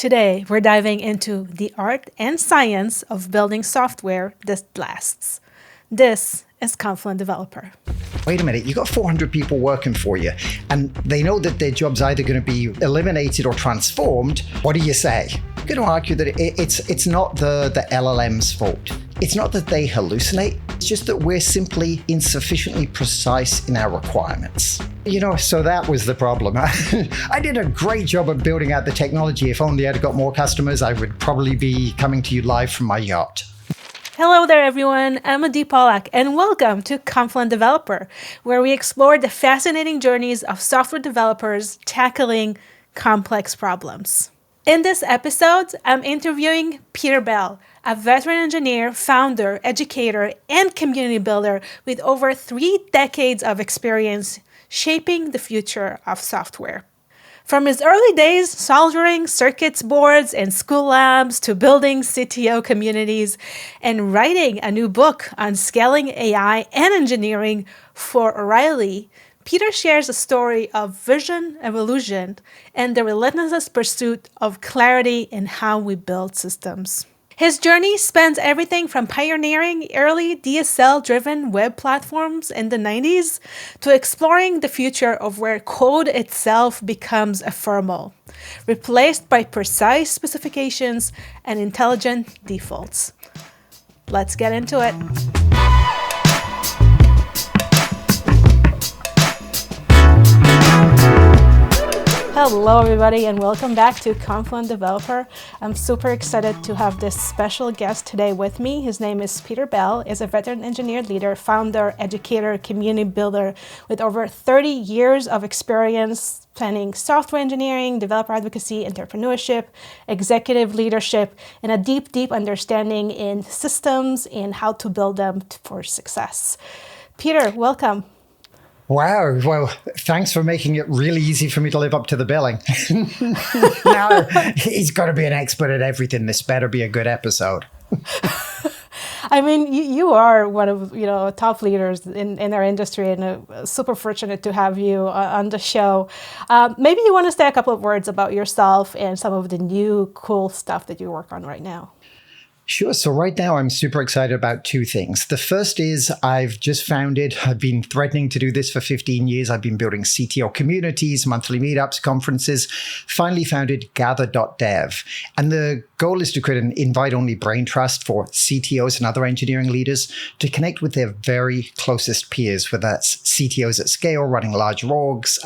Today, we're diving into the art and science of building software that lasts. This is Confluent Developer. Wait a minute, you got 400 people working for you, and they know that their job's either going to be eliminated or transformed. What do you say? I'm going to argue that it's not the LLM's fault. It's not that they hallucinate. It's just that we're simply insufficiently precise in our requirements. So that was the problem. I did a great job of building out the technology. If only I'd got more customers, I would probably be coming to you live from my yacht. Hello there, everyone. I'm Polak, and welcome to Confluent Developer, where we explore the fascinating journeys of software developers tackling complex problems. In this episode, I'm interviewing Peter Bell, a veteran engineer, founder, educator, and community builder with over 3 decades of experience shaping the future of software. From his early days soldering circuits boards in school labs to building CTO communities and writing a new book on scaling AI and engineering for O'Reilly, Peter shares a story of vision evolution and the relentless pursuit of clarity in how we build systems. His journey spans everything from pioneering early DSL-driven web platforms in the 90s to exploring the future of where code itself becomes ephemeral, replaced by precise specifications and intelligent defaults. Let's get into it. Hello, everybody, and welcome back to Confluent Developer. I'm super excited to have this special guest today with me. His name is Peter Bell. He's a veteran engineer leader, founder, educator, community builder with over 30 years of experience planning software engineering, developer advocacy, entrepreneurship, executive leadership, and a deep, deep understanding in systems and how to build them for success. Peter, welcome. Wow. Well, thanks for making it really easy for me to live up to the billing. Now, he's got to be an expert at everything. This better be a good episode. I mean, you are one of top leaders in our industry, and super fortunate to have you on the show. Maybe you want to say a couple of words about yourself and some of the new cool stuff that you work on right now. Sure. So right now I'm super excited about 2 things. The first is I've been threatening to do this for 15 years. I've been building CTO communities, monthly meetups, conferences, finally founded gather.dev. And the goal is to create an invite-only brain trust for CTOs and other engineering leaders to connect with their very closest peers, whether that's CTOs at scale running large orgs,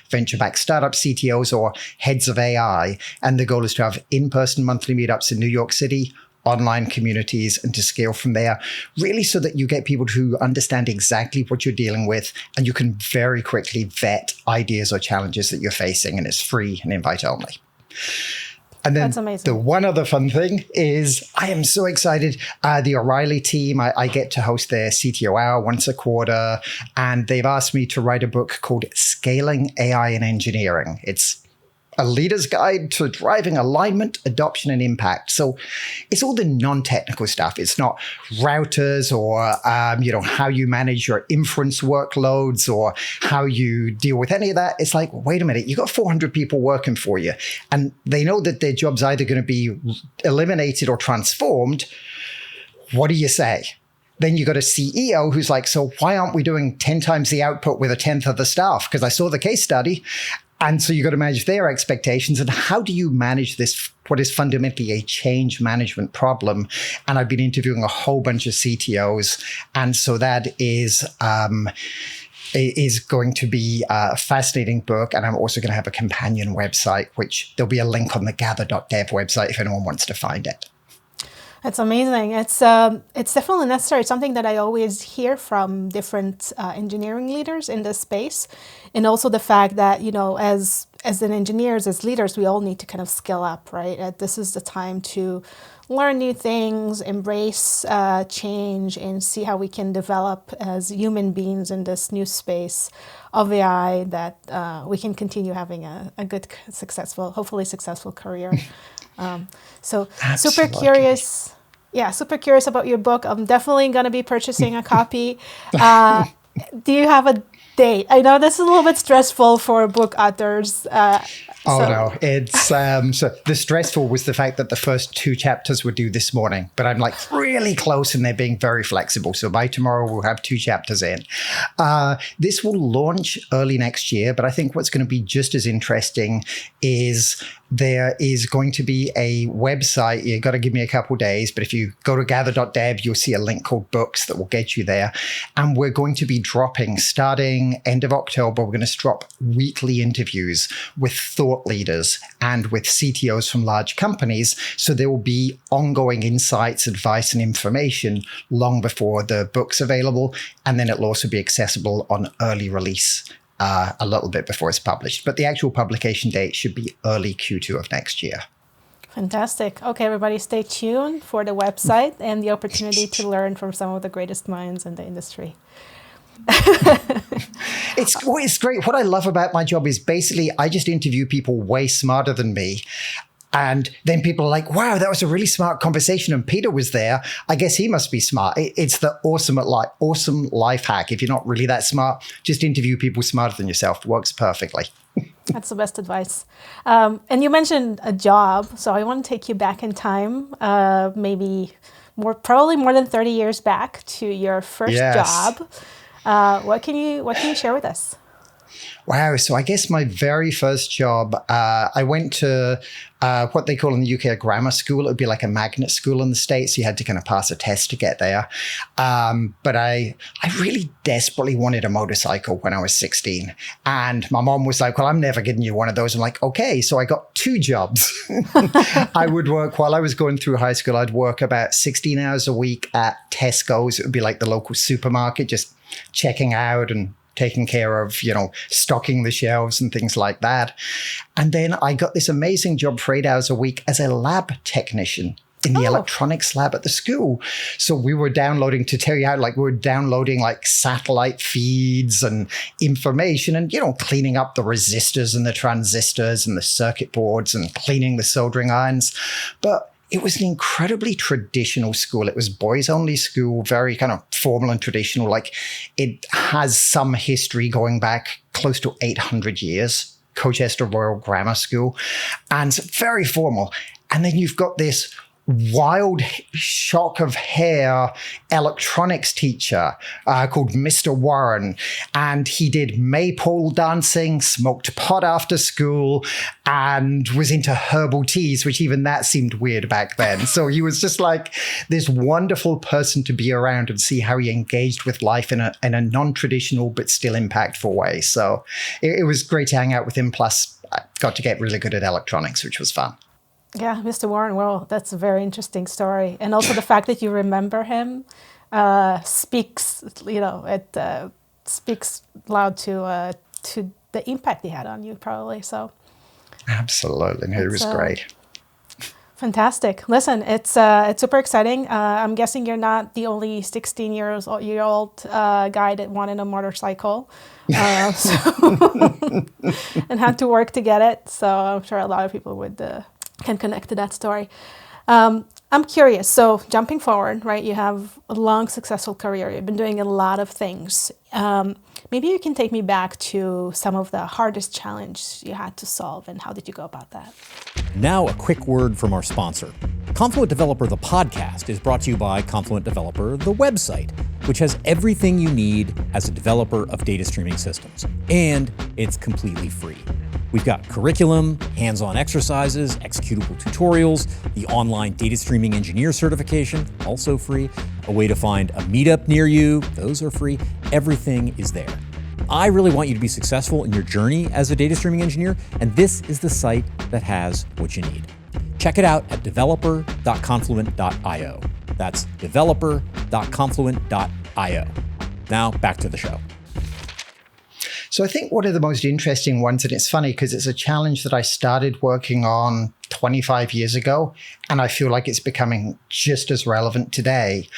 venture-backed startup CTOs, or heads of AI. And the goal is to have in-person monthly meetups in New York City, online communities, and to scale from there, really so that you get people who understand exactly what you're dealing with, and you can very quickly vet ideas or challenges that you're facing, and it's free and invite only. And then the one other fun thing is I am so excited. The O'Reilly team, I get to host their CTO hour once a quarter, and they've asked me to write a book called Scaling AI in Engineering. It's a leader's guide to driving alignment, adoption, and impact. So it's all the non-technical stuff. It's not routers or, how you manage your inference workloads or how you deal with any of that. It's like, wait a minute, you got 400 people working for you, and they know that their job's either going to be eliminated or transformed. What do you say? Then you got a CEO who's like, so why aren't we doing 10 times the output with 1/10 of the staff? Because I saw the case study. And so you got to manage their expectations. And how do you manage this, what is fundamentally a change management problem? And I've been interviewing a whole bunch of CTOs. And so that is going to be a fascinating book. And I'm also going to have a companion website, which there'll be a link on the gather.dev website if anyone wants to find it. That's amazing. It's definitely necessary. It's something that I always hear from different engineering leaders in this space, and also the fact that as engineers, as leaders, we all need to kind of skill up, right? This is the time to learn new things, embrace change, and see how we can develop as human beings in this new space of AI that we can continue having a good, hopefully successful career. So Absolutely. Super curious about your book. I'm definitely going to be purchasing a copy. Do you have a date? I know this is a little bit stressful for book authors. Oh, no. It's so the stressful was the fact that the first 2 chapters were due this morning, but I'm like really close and they're being very flexible. So by tomorrow, we'll have 2 chapters in. This will launch early next year, but I think what's going to be just as interesting is there is going to be a website. You've got to give me a couple days, but if you go to gather.dev, you'll see a link called books that will get you there. And we're going to be dropping, starting end of October, we're going to drop weekly interviews with thought leaders and with CTOs from large companies. So there will be ongoing insights, advice, and information long before the book's available. And then it'll also be accessible on early release a little bit before it's published. But the actual publication date should be early Q2 of next year. Fantastic. Okay, everybody, stay tuned for the website and the opportunity to learn from some of the greatest minds in the industry. It's great. What I love about my job is basically I just interview people way smarter than me. And then people are like, wow, that was a really smart conversation. And Peter was there. I guess he must be smart. It's the awesome life hack. If you're not really that smart, just interview people smarter than yourself. It works perfectly. That's the best advice. And you mentioned a job. So I want to take you back in time, probably more than 30 years back to your first job. What can you share with us? Wow. So I guess my very first job, I went to what they call in the UK a grammar school. It would be like a magnet school in the States. You had to kind of pass a test to get there. But I really desperately wanted a motorcycle when I was 16. And my mom was like, well, I'm never getting you one of those. I'm like, okay. So I got 2 jobs. I would work while I was going through high school. I'd work about 16 hours a week at Tesco's. It would be like the local supermarket, just checking out and taking care of, stocking the shelves and things like that. And then I got this amazing job for 8 hours a week as a lab technician in the electronics lab at the school. So we were downloading, to tell you how, we were downloading satellite feeds and information and, cleaning up the resistors and the transistors and the circuit boards and cleaning the soldering irons. But it was an incredibly traditional school. It was boys-only school, very kind of formal and traditional. It has some history going back close to 800 years, Colchester Royal Grammar School, and very formal. And then you've got this wild shock of hair electronics teacher called Mr. Warren. And he did maypole dancing, smoked pot after school, and was into herbal teas, which even that seemed weird back then. So he was just like this wonderful person to be around and see how he engaged with life in a non-traditional but still impactful way. So it was great to hang out with him. Plus, I got to get really good at electronics, which was fun. Yeah, Mr. Warren, well, that's a very interesting story. And also the fact that you remember him speaks, it speaks loud to the impact he had on you, probably. So absolutely. He was great. Fantastic. Listen, it's super exciting. I'm guessing you're not the only 16-year-old guy that wanted a motorcycle and had to work to get it. So I'm sure a lot of people can connect to that story. I'm curious. So jumping forward, right? You have a long, successful career. You've been doing a lot of things. Maybe you can take me back to some of the hardest challenges you had to solve, and how did you go about that? Now, a quick word from our sponsor. Confluent Developer, the podcast, is brought to you by Confluent Developer, the website, which has everything you need as a developer of data streaming systems. And it's completely free. We've got curriculum, hands-on exercises, executable tutorials, the online data streaming engineer certification, also free, a way to find a meetup near you, those are free. Everything is there. I really want you to be successful in your journey as a data streaming engineer, and this is the site that has what you need. Check it out at developer.confluent.io. That's developer.confluent.io. Now, back to the show. So I think one of the most interesting ones, and it's funny because it's a challenge that I started working on 25 years ago, and I feel like it's becoming just as relevant today.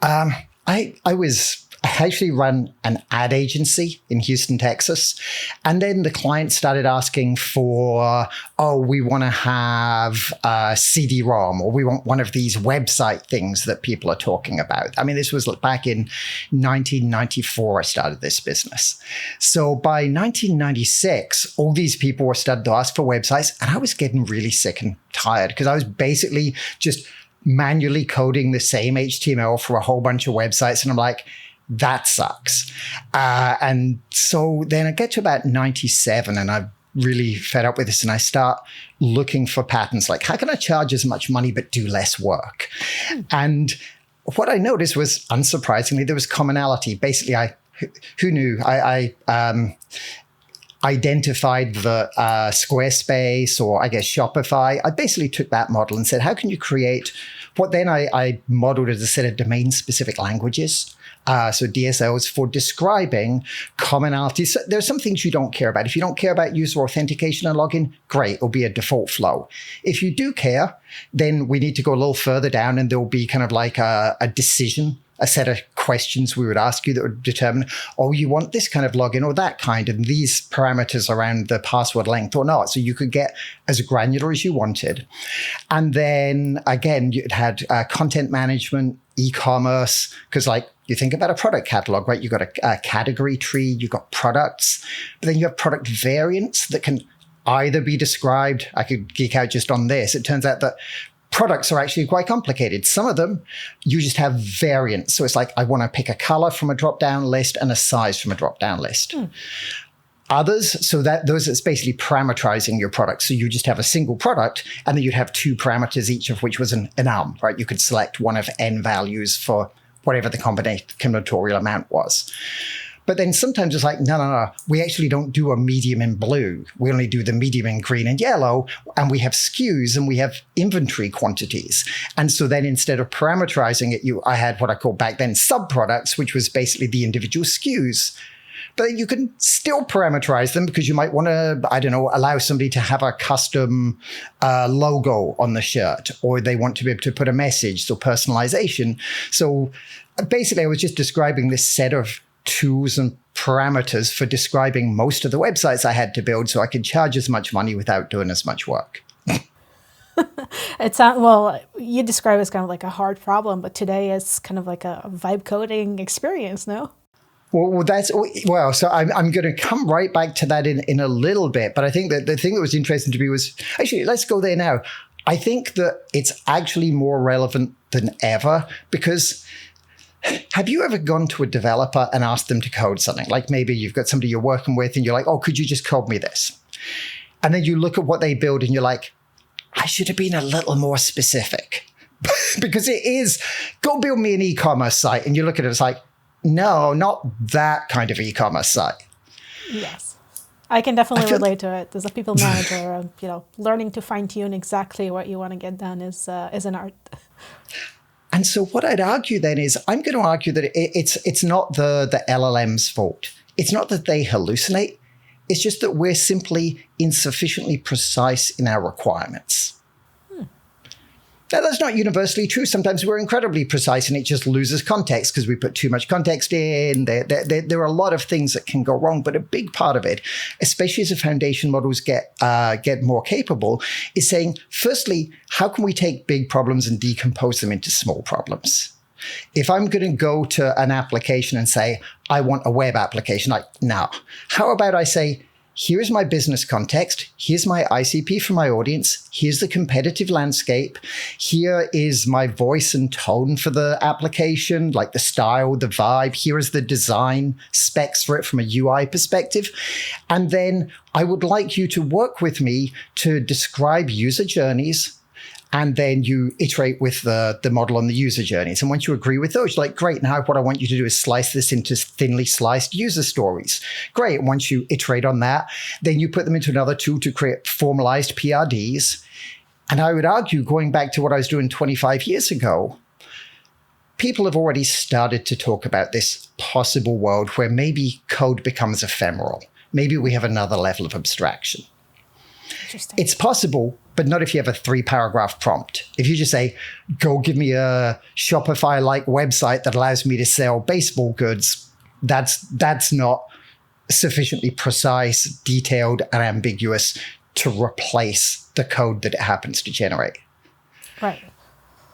I was I actually run an ad agency in Houston, Texas. And then the client started asking for, we want to have a CD-ROM, or we want one of these website things that people are talking about. I mean, this was back in 1994, I started this business. So by 1996, all these people were starting to ask for websites, and I was getting really sick and tired because I was basically just manually coding the same HTML for a whole bunch of websites. And I'm like, that sucks. And so then I get to about 97 and I'm really fed up with this. And I start looking for patterns like, how can I charge as much money but do less work? And what I noticed was, unsurprisingly, there was commonality. Basically, who knew? I identified the Squarespace, or I guess Shopify. I basically took that model and said, how can you create what then I modeled as a set of domain-specific languages? So DSLs for describing commonalities. So there's some things you don't care about. If you don't care about user authentication and login, great, it'll be a default flow. If you do care, then we need to go a little further down, and there'll be kind of like a decision, a set of questions we would ask you that would determine, you want this kind of login or that kind, and these parameters around the password length or not. So you could get as granular as you wanted. And then again, you had content management, e-commerce, because you think about a product catalog, right? You've got a category tree, you've got products, but then you have product variants that can either be described. I could geek out just on this. It turns out that products are actually quite complicated. Some of them, you just have variants. So it's like, I want to pick a color from a drop-down list and a size from a drop-down list. Others, so that those it's basically parameterizing your product. So you just have a single product, and then you'd have two parameters, each of which was an right? You could select one of n values for whatever the combinatorial amount was. But then sometimes it's like, no, we actually don't do a medium in blue. We only do the medium in green and yellow, and we have SKUs and we have inventory quantities. And so then instead of parameterizing it, I had what I called back then subproducts, which was basically the individual SKUs. But you can still parameterize them because you might want to, allow somebody to have a custom logo on the shirt, or they want to be able to put a message, so personalization. So basically, I was just describing this set of tools and parameters for describing most of the websites I had to build so I could charge as much money without doing as much work. You describe it as kind of like a hard problem, but today it's kind of like a vibe coding experience, no? So I'm going to come right back to that in a little bit. But I think that the thing that was interesting to me was, actually, let's go there now. I think that it's actually more relevant than ever, because have you ever gone to a developer and asked them to code something? Like maybe you've got somebody you're working with and you're like, could you just code me this? And then you look at what they build and you're like, I should have been a little more specific. Because it is, go build me an e-commerce site. And you look at it, it's like, no, not that kind of e-commerce site. Yes. I can definitely relate to it. As a people manager, learning to fine-tune exactly what you want to get done is an art. And so what I'd argue then is, I'm going to argue that it's not the LLM's fault. It's not that they hallucinate. It's just that we're simply insufficiently precise in our requirements. Now, that's not universally true. Sometimes we're incredibly precise and it just loses context because we put too much context in. There are a lot of things that can go wrong, but a big part of it, especially as the foundation models get more capable, is saying, firstly, how can we take big problems and decompose them into small problems? If I'm going to go to an application and say, I want a web application, how about I say, here's my business context. Here's my ICP for my audience. Here's the competitive landscape. Here is my voice and tone for the application, like the style, the vibe. Here is the design specs for it from a UI perspective. And then I would like you to work with me to describe user journeys. And then you iterate with the model on the user journeys. And once you agree with those, you're like, great, now what I want you to do is slice this into thinly sliced user stories. Great. Once you iterate on that, then you put them into another tool to create formalized PRDs. And I would argue, going back to what I was doing 25 years ago, people have already started to talk about this possible world where maybe code becomes ephemeral. Maybe we have another level of abstraction. It's possible, but not if you have a 3-paragraph prompt. If you just say, go give me a Shopify-like website that allows me to sell baseball goods, that's not sufficiently precise, detailed, and ambiguous to replace the code that it happens to generate. Right.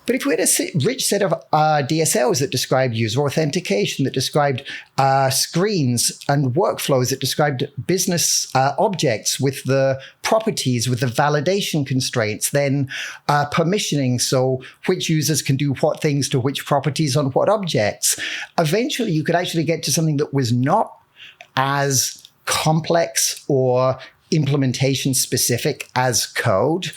But if we had a rich set of DSLs that described user authentication, that described screens and workflows, that described business objects with the properties, with the validation constraints, then permissioning, so which users can do what things to which properties on what objects, eventually you could actually get to something that was not as complex or implementation specific as code,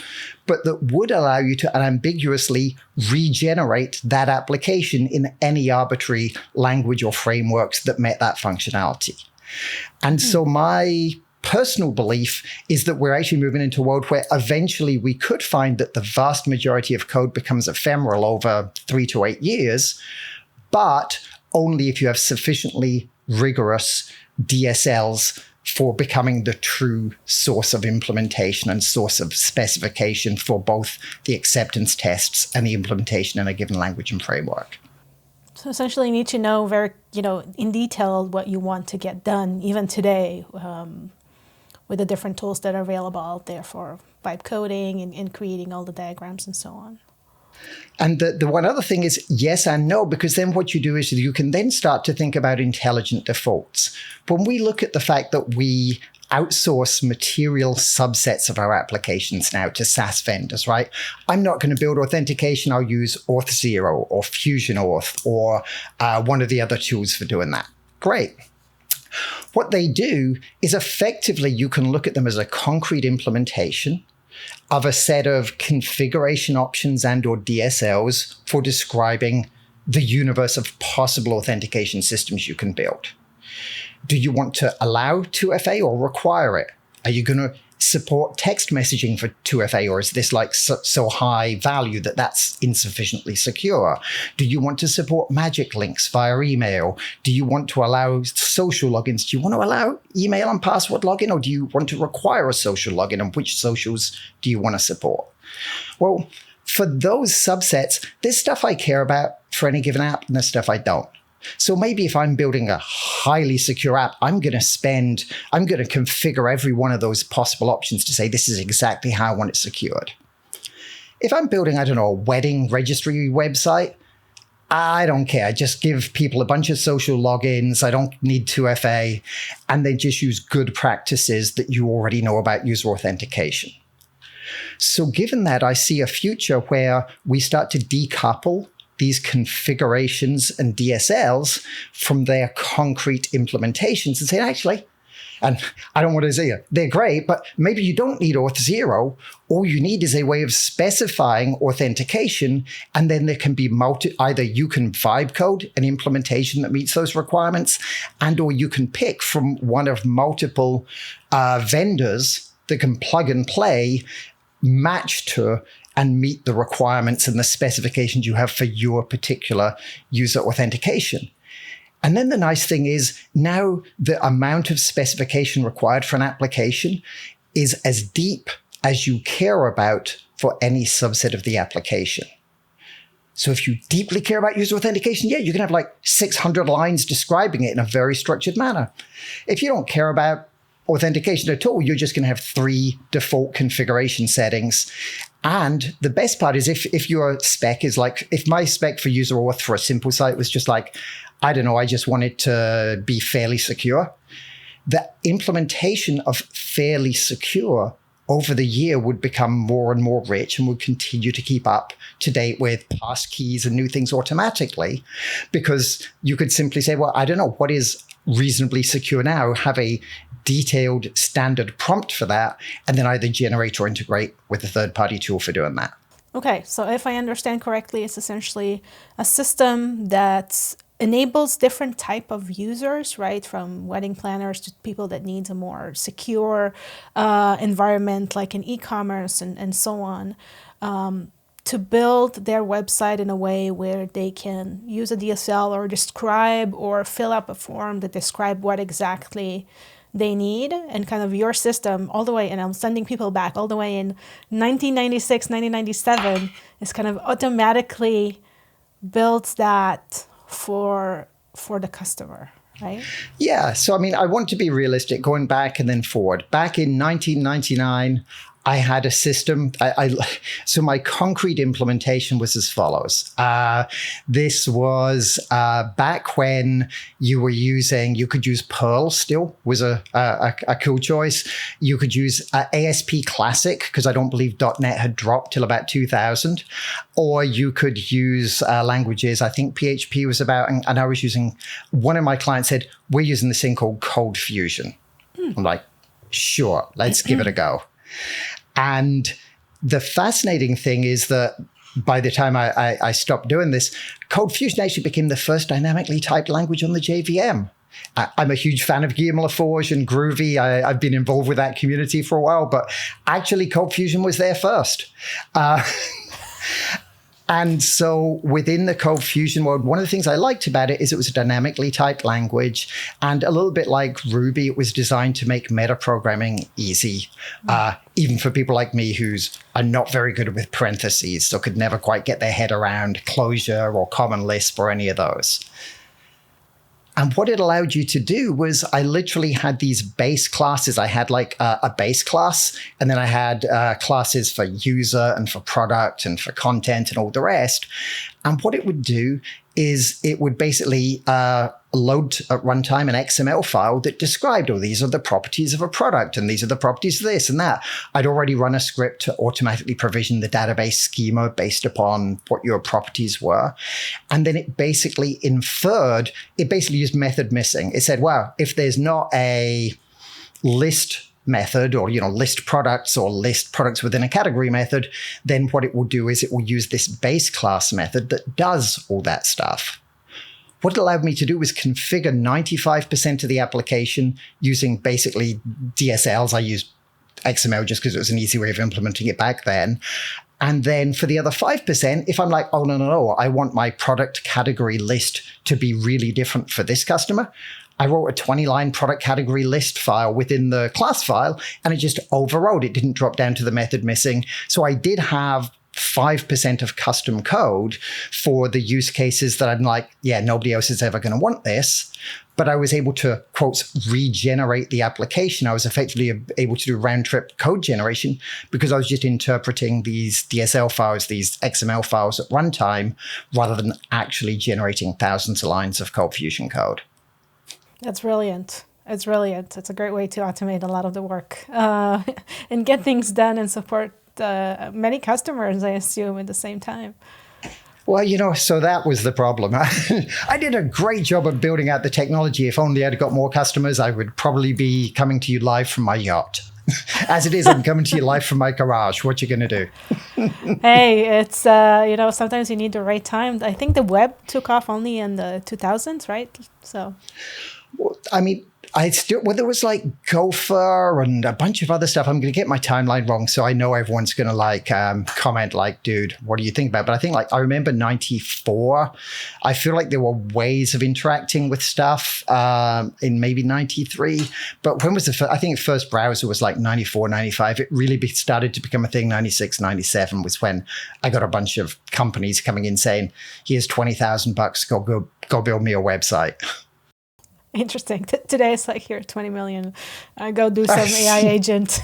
but that would allow you to unambiguously regenerate that application in any arbitrary language or frameworks that met that functionality. And so my personal belief is that we're actually moving into a world where eventually we could find that the vast majority of code becomes ephemeral over 3 to 8 years, but only if you have sufficiently rigorous DSLs for becoming the true source of implementation and source of specification for both the acceptance tests and the implementation in a given language and framework. So essentially you need to know very, in detail what you want to get done, even today, with the different tools that are available out there for vibe coding and creating all the diagrams and so on. And the one other thing is yes and no, because then what you do is you can then start to think about intelligent defaults. When we look at the fact that we outsource material subsets of our applications now to SaaS vendors, right? I'm not going to build authentication. I'll use Auth0 or Fusion Auth or one of the other tools for doing that. Great. What they do is effectively you can look at them as a concrete implementation of a set of configuration options and or DSLs for describing the universe of possible authentication systems you can build. Do you want to allow 2FA or require it? Are you going to support text messaging for 2FA, or is this like so high value that that's insufficiently secure? Do you want to support magic links via email? Do you want to allow social logins? Do you want to allow email and password login, or do you want to require a social login? And which socials do you want to support? Well, for those subsets, there's stuff I care about for any given app, and there's stuff I don't. So maybe if I'm building a highly secure app, I'm going to configure every one of those possible options to say this is exactly how I want it secured. If I'm building, a wedding registry website, I don't care. I just give people a bunch of social logins. I don't need 2FA, and then just use good practices that you already know about user authentication. So given that, I see a future where we start to decouple these configurations and DSLs from their concrete implementations and say, actually, and I don't want to say they're great, but maybe you don't need Auth0. All you need is a way of specifying authentication, and then there can be either you can vibe code an implementation that meets those requirements, and or you can pick from one of multiple vendors that can plug and play, match to, and meet the requirements and the specifications you have for your particular user authentication. And then the nice thing is now the amount of specification required for an application is as deep as you care about for any subset of the application. So if you deeply care about user authentication, you can have like 600 lines describing it in a very structured manner. If you don't care about authentication at all, you're just going to have 3 default configuration settings. And the best part is if your spec is like, if my spec for user auth for a simple site was just like, I just want it to be fairly secure, the implementation of fairly secure over the year would become more and more rich and would continue to keep up to date with pass keys and new things automatically, because you could simply say, well, what is reasonably secure now, have a detailed standard prompt for that, and then either generate or integrate with a third-party tool for doing that. Okay, so if I understand correctly, it's essentially a system that enables different type of users, right? From wedding planners to people that need a more secure environment, like in e-commerce and so on, to build their website in a way where they can use a DSL or describe or fill up a form that describe what exactly they need, and kind of your system all the way, and I'm sending people back all the way in 1996, 1997, is kind of automatically builds that for the customer, right? Yeah. So, I mean, I want to be realistic, going back and then forward. Back in 1999, I had a system. So my concrete implementation was as follows. This was back when you could use Perl still was a cool choice. You could use ASP Classic, because I don't believe .NET had dropped till about 2000. Or you could use languages. I think PHP was about, and I was using, one of my clients said, we're using this thing called Cold Fusion. I'm like, sure, let's give it a go. And the fascinating thing is that by the time I stopped doing this, Cold Fusion actually became the first dynamically typed language on the JVM. I'm a huge fan of Guillermo LaForge and Groovy. I've been involved with that community for a while, but actually Cold Fusion was there first. And so within the Cold Fusion world, one of the things I liked about it is it was a dynamically typed language. And a little bit like Ruby, it was designed to make metaprogramming easy, even for people like me are not very good with parentheses, so could never quite get their head around Clojure or Common Lisp or any of those. And what it allowed you to do was I literally had these base classes. I had like a base class, and then I had classes for user and for product and for content and all the rest. And what it would do is it would basically load at runtime an XML file that described, these are the properties of a product, and these are the properties of this and that. I'd already run a script to automatically provision the database schema based upon what your properties were. And then it basically used method missing. It said, wow, if there's not a list method or, list products or list products within a category method, then what it will do is it will use this base class method that does all that stuff. What it allowed me to do was configure 95% of the application using basically DSLs. I used XML just because it was an easy way of implementing it back then. And then for the other 5%, if I'm like, oh, no, I want my product category list to be really different for this customer, I wrote a 20-line product category list file within the class file, and it just overrode. It didn't drop down to the method missing. So I did have 5% of custom code for the use cases that I'm like, yeah, nobody else is ever going to want this. But I was able to, quotes, regenerate the application. I was effectively able to do round-trip code generation because I was just interpreting these DSL files, these XML files at runtime, rather than actually generating thousands of lines of Cold Fusion code. That's brilliant. It's brilliant. It's a great way to automate a lot of the work and get things done and support many customers, I assume, at the same time. Well, so that was the problem. I did a great job of building out the technology. If only I'd got more customers, I would probably be coming to you live from my yacht. As it is, I'm coming to you live from my garage. What you going to do? Hey, it's, sometimes you need the right time. I think the web took off only in the 2000s, right? So, well, I mean, there was like Gopher and a bunch of other stuff. I'm going to get my timeline wrong, so I know everyone's going to comment like, dude, what do you think about it? But I think I remember 94. I feel like there were ways of interacting with stuff in maybe 93. But when was I think the first browser was like 94, 95. It really started to become a thing. 96, 97 was when I got a bunch of companies coming in saying, here's $20,000, go build me a website. Interesting. Today it's like, here, 20 million. Go do some AI agent.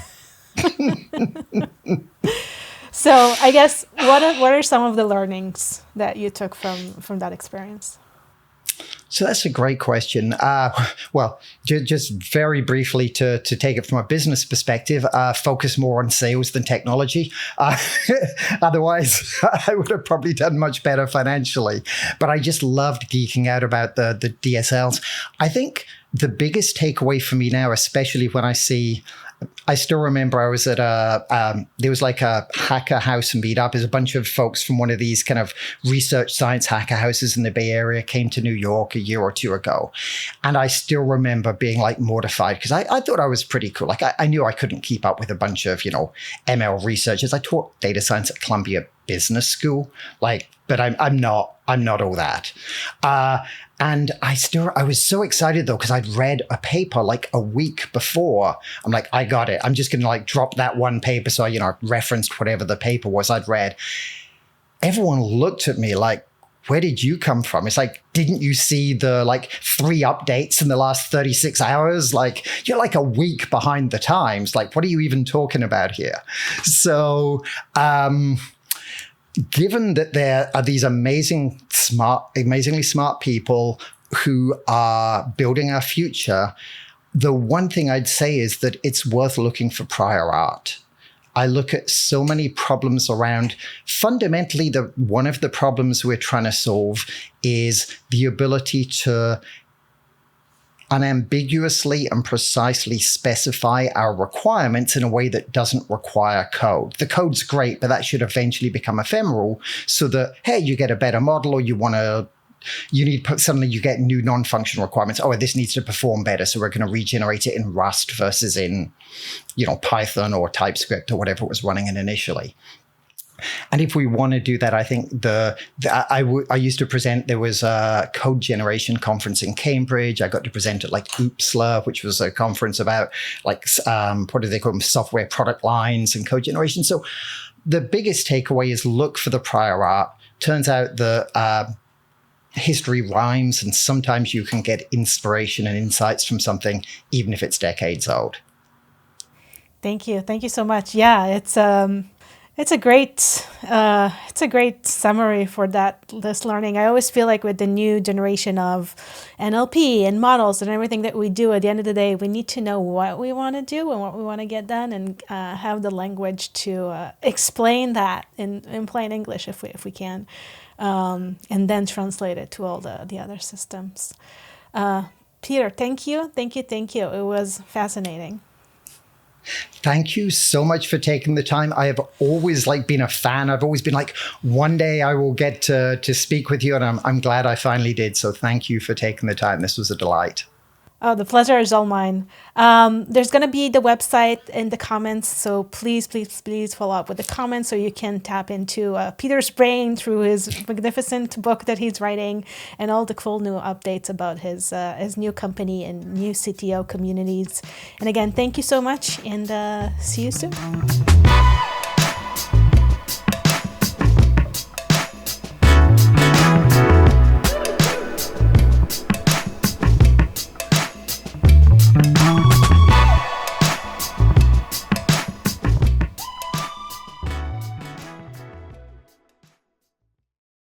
So I guess what are some of the learnings that you took from that experience? So that's a great question. Well, just very briefly to take it from a business perspective, focus more on sales than technology. Otherwise, I would have probably done much better financially. But I just loved geeking out about the DSLs. I think the biggest takeaway for me now, especially when I still remember I was at there was like a hacker house meetup. There's a bunch of folks from one of these kind of research science hacker houses in the Bay Area came to New York a year or two ago. And I still remember being like mortified because I thought I was pretty cool. Like I knew I couldn't keep up with a bunch of, ML researchers. I taught data science at Columbia business school, but I'm not all that. And I was so excited though, because I'd read a paper like a week before. I'm like, I got it. I'm just going to like drop that one paper. So, I referenced whatever the paper was I'd read. Everyone looked at me like, where did you come from? It's like, didn't you see the 3 updates in the last 36 hours? Like, you're like a week behind the times. Like, what are you even talking about here? So, given that there are these amazingly smart people who are building our future, the one thing I'd say is that it's worth looking for prior art. I look at so many problems around. Fundamentally, one of the problems we're trying to solve is the ability to unambiguously and precisely specify our requirements in a way that doesn't require code. The code's great, but that should eventually become ephemeral so that, hey, you get a better model, or suddenly you get new non-function requirements. Oh, this needs to perform better, so we're going to regenerate it in Rust versus in, Python or TypeScript or whatever it was running in initially. And if we want to do that, I think I used to present. There was a code generation conference in Cambridge. I got to present at OOPSLA, which was a conference about what do they call them, software product lines and code generation. So the biggest takeaway is look for the prior art. Turns out the history rhymes, and sometimes you can get inspiration and insights from something, even if it's decades old. Thank you so much. Yeah, it's a great summary for this learning. I always feel like with the new generation of NLP and models and everything that we do, at the end of the day, we need to know what we want to do and what we want to get done, and have the language to explain that in plain English if we can, and then translate it to all the other systems. Peter, thank you. It was fascinating. Thank you so much for taking the time. I have always been a fan. I've always been one day I will get to speak with you, and I'm glad I finally did. So thank you for taking the time. This was a delight. Oh, the pleasure is all mine. There's going to be the website in the comments, so please follow up with the comments so you can tap into Peter's brain through his magnificent book that he's writing and all the cool new updates about his new company and new CTO communities. And again, thank you so much, and see you soon.